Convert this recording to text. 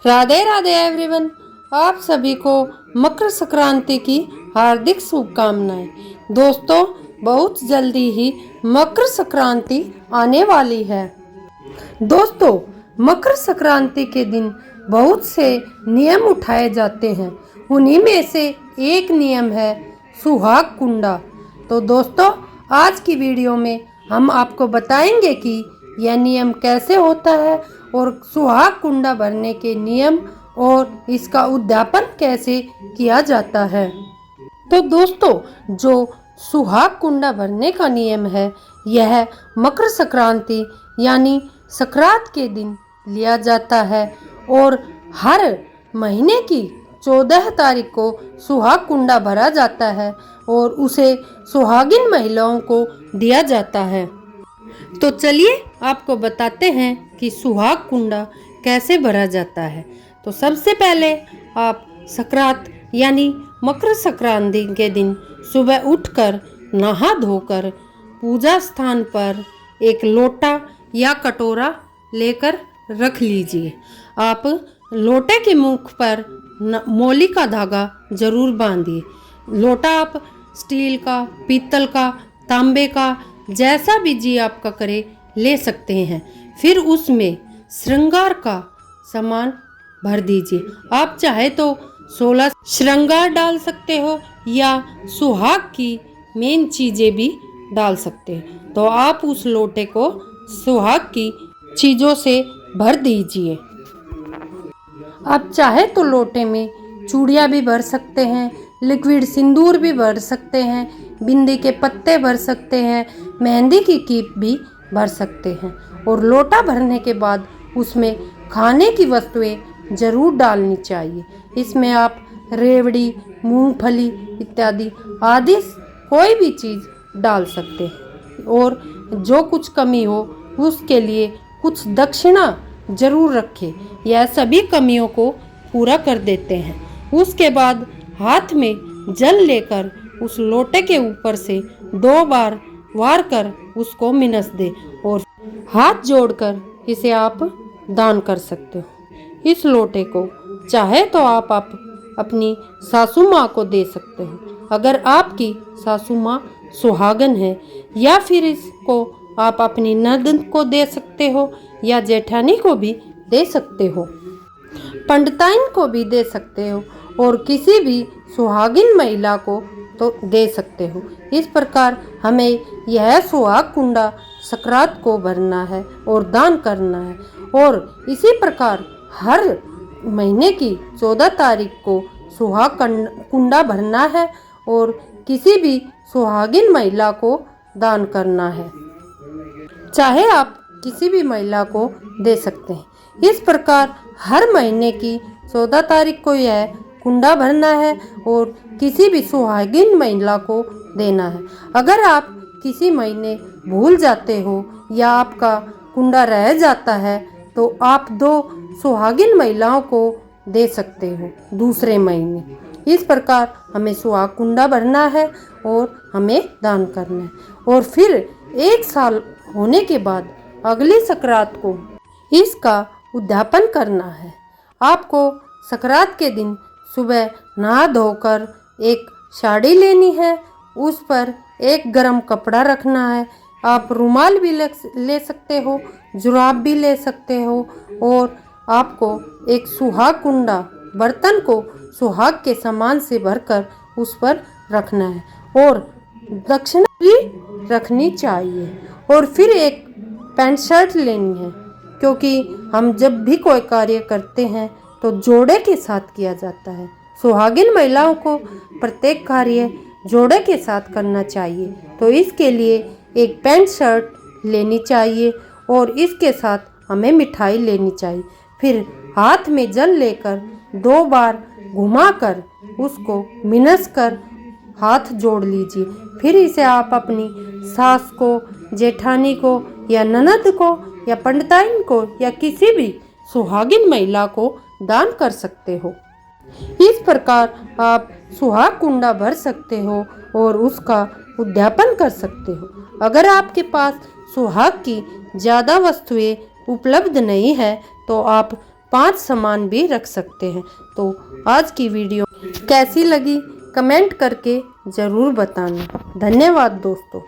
Radhe Radhe everyone. आप सभी को मकर संक्रांति की हार्दिक शुभकामनाएं। दोस्तों, बहुत जल्दी ही मकर संक्रांति आने वाली है। दोस्तों, मकर संक्रांति के दिन बहुत से नियम उठाए जाते हैं। उन्हीं में से एक नियम है सुहाग कुंडा। तो दोस्तों, आज की वीडियो में हम आपको बताएंगे कि यह नियम कैसे होता है और सुहाग कुंडा भरने के नियम और इसका उद्यापन कैसे किया जाता है। तो दोस्तों, जो सुहाग कुंडा भरने का नियम है, यह मकर संक्रांति यानी संक्रांत के दिन लिया जाता है और हर महीने की 14 तारीख को सुहाग कुंडा भरा जाता है और उसे सुहागिन महिलाओं को दिया जाता है। तो चलिए आपको बताते हैं कि सुहाग कुंडा कैसे भरा जाता है। तो सबसे पहले आप संक्रांत यानी मकर संक्रांति के दिन सुबह उठकर नहा धोकर पूजा स्थान पर एक लोटा या कटोरा लेकर रख लीजिए। आप लोटे के मुख पर मोली का धागा जरूर बांधिए। लोटा आप स्टील का, पीतल का, तांबे का, जैसा भी जी आपका करे ले सकते हैं। फिर उसमें श्रृंगार का सामान भर दीजिए। आप चाहे तो 16 श्रृंगार डाल सकते हो या सुहाग की मेन चीज़ें भी डाल सकते हैं। तो आप उस लोटे को सुहाग की चीज़ों से भर दीजिए। आप चाहे तो लोटे में चूड़ियाँ भी भर सकते हैं, लिक्विड सिंदूर भी भर सकते हैं, बिंदी के पत्ते भर सकते हैं, मेहंदी की कीप भी भर सकते हैं। और लोटा भरने के बाद उसमें खाने की वस्तुएं जरूर डालनी चाहिए। इसमें आप रेवड़ी, मूंगफली इत्यादि आदि कोई भी चीज़ डाल सकते हैं। और जो कुछ कमी हो उसके लिए कुछ दक्षिणा जरूर रखें। यह सभी कमियों को पूरा कर देते हैं। उसके बाद हाथ में जल लेकर उस लोटे के ऊपर से 2 बार वार कर उसको मिनस दे और हाथ जोड़कर इसे आप दान कर सकते हो। इस लोटे को चाहे तो आप अपनी सासू माँ को दे सकते हो अगर आपकी सासू माँ सुहागन है, या फिर इसको आप अपनी ननद को दे सकते हो या जेठानी को भी दे सकते हो, पंडिताइन को भी दे सकते हो और किसी भी सुहागिन महिला को तो दे सकते हो। इस प्रकार हमें यह सुहाग कुंडा संक्रांत को भरना है और दान करना है। और इसी प्रकार हर महीने की 14 तारीख को सुहाग कुंडा भरना है और किसी भी सुहागिन महिला को दान करना है। चाहे आप किसी भी महिला को दे सकते हैं। इस प्रकार हर महीने की 14 तारीख को यह कुंडा भरना है और किसी भी सुहागिन महिला को देना है। अगर आप किसी महीने भूल जाते हो या आपका कुंडा रह जाता है तो आप 2 सुहागिन महिलाओं को दे सकते हो दूसरे महीने। इस प्रकार हमें सुहाग कुंडा भरना है और हमें दान करना है। और फिर 1 साल होने के बाद अगली संक्रांत को इसका उद्यापन करना है। आपको संक्रांत के दिन सुबह नहा धोकर एक साड़ी लेनी है, उस पर एक गरम कपड़ा रखना है। आप रुमाल भी ले सकते हो, जुराब भी ले सकते हो। और आपको एक सुहाग कुंडा बर्तन को सुहाग के सामान से भरकर उस पर रखना है और दक्षिणा भी रखनी चाहिए। और फिर एक पैंट शर्ट लेनी है, क्योंकि हम जब भी कोई कार्य करते हैं तो जोड़े के साथ किया जाता है। सुहागिन महिलाओं को प्रत्येक कार्य जोड़े के साथ करना चाहिए। तो इसके लिए एक पैंट शर्ट लेनी चाहिए और इसके साथ हमें मिठाई लेनी चाहिए। फिर हाथ में जल लेकर 2 बार घुमाकर उसको मिनस कर हाथ जोड़ लीजिए। फिर इसे आप अपनी सास को, जेठानी को या ननद को या पंडिताइन को या किसी भी सुहागिन महिला को दान कर सकते हो। इस प्रकार आप सुहाग कुंडा भर सकते हो और उसका उद्यापन कर सकते हो। अगर आपके पास सुहाग की ज़्यादा वस्तुएं उपलब्ध नहीं है तो आप 5 सामान भी रख सकते हैं। तो आज की वीडियो कैसी लगी कमेंट करके ज़रूर बताना। धन्यवाद दोस्तों।